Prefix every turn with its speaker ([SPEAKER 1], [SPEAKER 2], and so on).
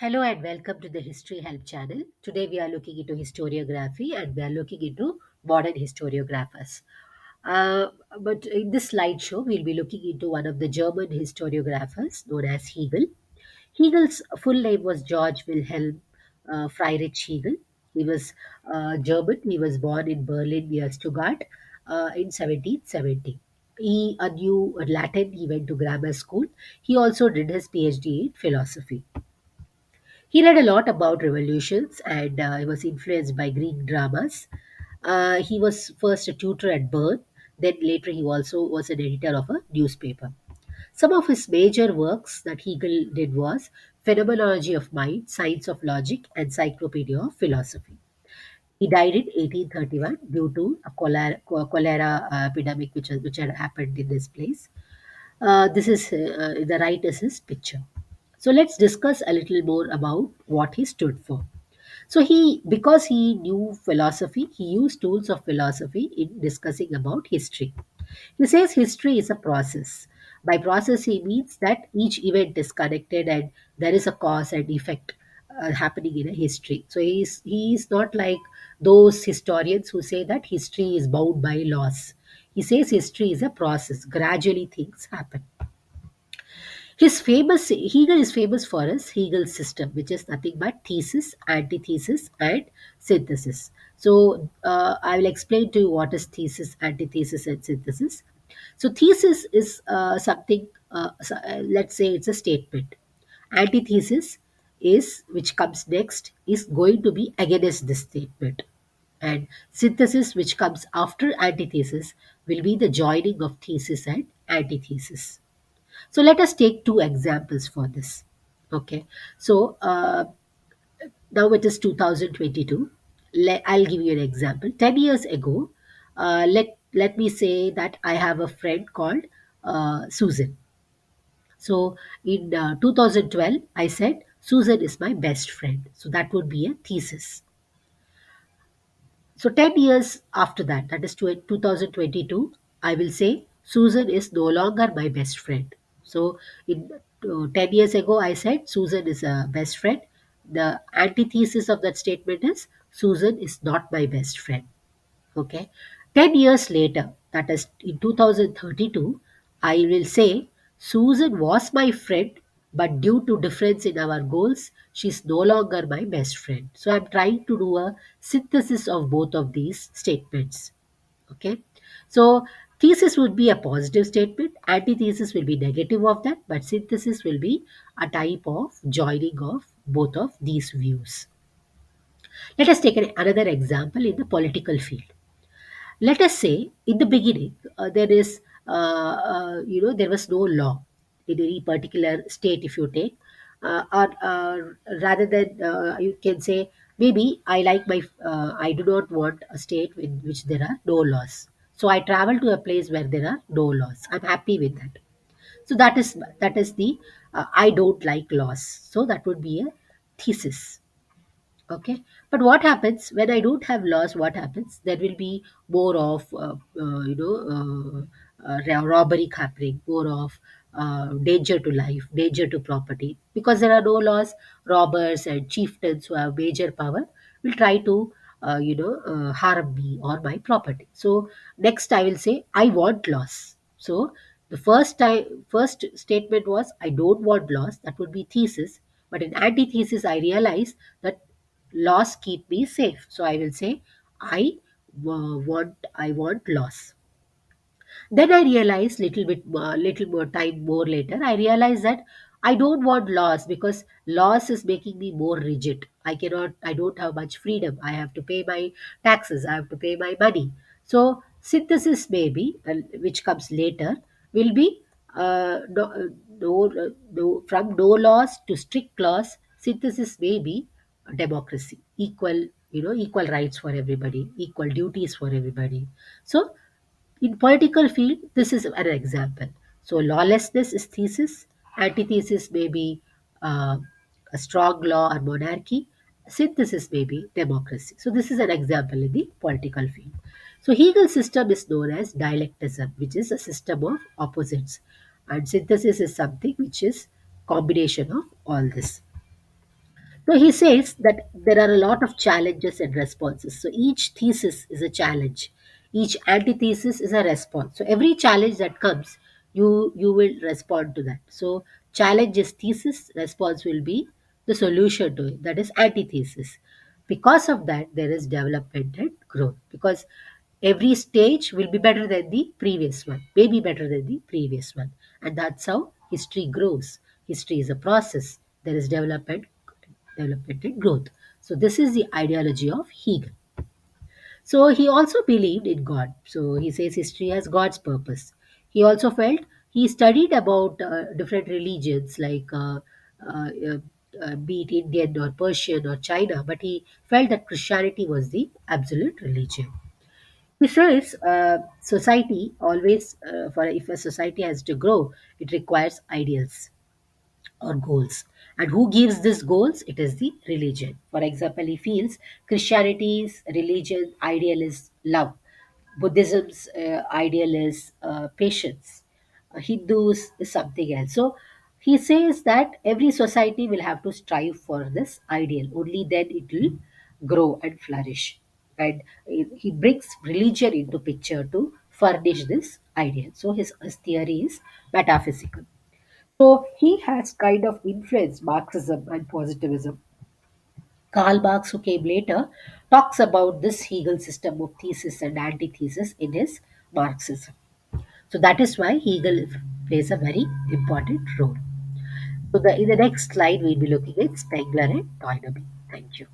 [SPEAKER 1] Hello and welcome to the History Help channel. Today we are looking into historiography and we are looking into modern historiographers. Uh, but in this slideshow, we'll be looking into one of the German historiographers known as Hegel. Hegel's full name was George Wilhelm Friedrich Hegel. He was German. He was born in Berlin near Stuttgart in 1770. He knew Latin. He went to grammar school. He also did his PhD in philosophy. He read a lot about revolutions and he was influenced by Greek dramas. He was first a tutor at Bern, then later he also was an editor of a newspaper. Some of his major works that Hegel did was Phenomenology of Mind, Science of Logic, Encyclopedia of Philosophy. He died in 1831 due to a cholera epidemic which had happened in this place. This is the right is his picture. So let's discuss a little more about what he stood for. So because he knew philosophy, he used tools of philosophy in discussing about history. He says history is a process. By process, he means that each event is connected and there is a cause and effect happening in a history. So he is not like those historians who say that history is bound by laws. He says history is a process. Gradually, things happen. Hegel is famous for his Hegel system, which is nothing but thesis, antithesis, and synthesis. So I will explain to you what is thesis, antithesis, and synthesis. So thesis is something. Let's say it's a statement. Antithesis is which comes next is going to be against this statement, and synthesis, which comes after antithesis, will be the joining of thesis and antithesis. So let us take two examples for this. Okay. So now it is 2022. I'll give you an example. 10 years ago, let me say that I have a friend called Susan. So in 2012, I said Susan is my best friend. So that would be a thesis. So 10 years after that, that is 2022, I will say Susan is no longer my best friend. So in 10 years ago, I said Susan is a best friend. The antithesis of that statement is Susan is not my best friend. Okay. 10 years later, that is in 2032, I will say Susan was my friend, but due to difference in our goals, she's no longer my best friend. So I'm trying to do a synthesis of both of these statements. Okay. So thesis would be a positive statement, antithesis will be negative of that, but synthesis will be a type of joining of both of these views. Let us take another example in the political field. Let us say in the beginning there was no law in any particular state. If you take or rather than you can say maybe I do not want a state in which there are no laws, so I travel to a place where there are no laws. I'm happy with that. So that is the I don't like laws, so that would be a thesis. Okay, but what happens when I don't have laws? What happens? There will be more of robbery happening, more of danger to life, danger to property, because there are no laws. Robbers and chieftains who have major power will try to harm me or my property. So next I will say I want laws. So the first statement was I don't want laws. That would be thesis. But in antithesis, I realize that laws keep me safe. So I will say I want laws. Then I realized little more time more later, I realized that I don't want laws because laws is making me more rigid. I don't have much freedom. I have to pay my taxes. I have to pay my money. So synthesis maybe, which comes later, will be from no laws to strict laws. Synthesis may be democracy, equal rights for everybody, equal duties for everybody. So in political field, this is an example. So lawlessness is thesis, antithesis may be uh, a strong law or monarchy, synthesis may be democracy. So this is an example in the political field. So Hegel's system is known as dialectism, which is a system of opposites, and synthesis is something which is combination of all this. So he says that there are a lot of challenges and responses. So each thesis is a challenge, each antithesis is a response. So every challenge that comes, you will respond to that. So challenge is thesis, response will be the solution to it. That is antithesis. Because of that, there is development and growth. Because every stage will be better than the previous one, maybe better than the previous one, and that's how history grows. History is a process. There is development and growth. So this is the ideology of Hegel. So he also believed in God. So he says history has God's purpose. He also felt he studied about different religions like uh, uh, be it Indian or Persian or China, but he felt that Christianity was the absolute religion. He says society always, for if a society has to grow, it requires ideals or goals. And who gives these goals? It is the religion. For example, he feels Christianity's religion ideal is love, Buddhism's ideal is patience, Hindus is something else. So he says that every society will have to strive for this ideal. Only then it will grow and flourish. And he brings religion into picture to furnish this ideal. So his theory is metaphysical. So he has kind of influenced Marxism and positivism. Karl Marx, who came later, talks about this Hegel system of thesis and antithesis in his Marxism. So that is why Hegel plays a very important role. So in the next slide, we'll be looking at Spengler and Toynbee. Thank you.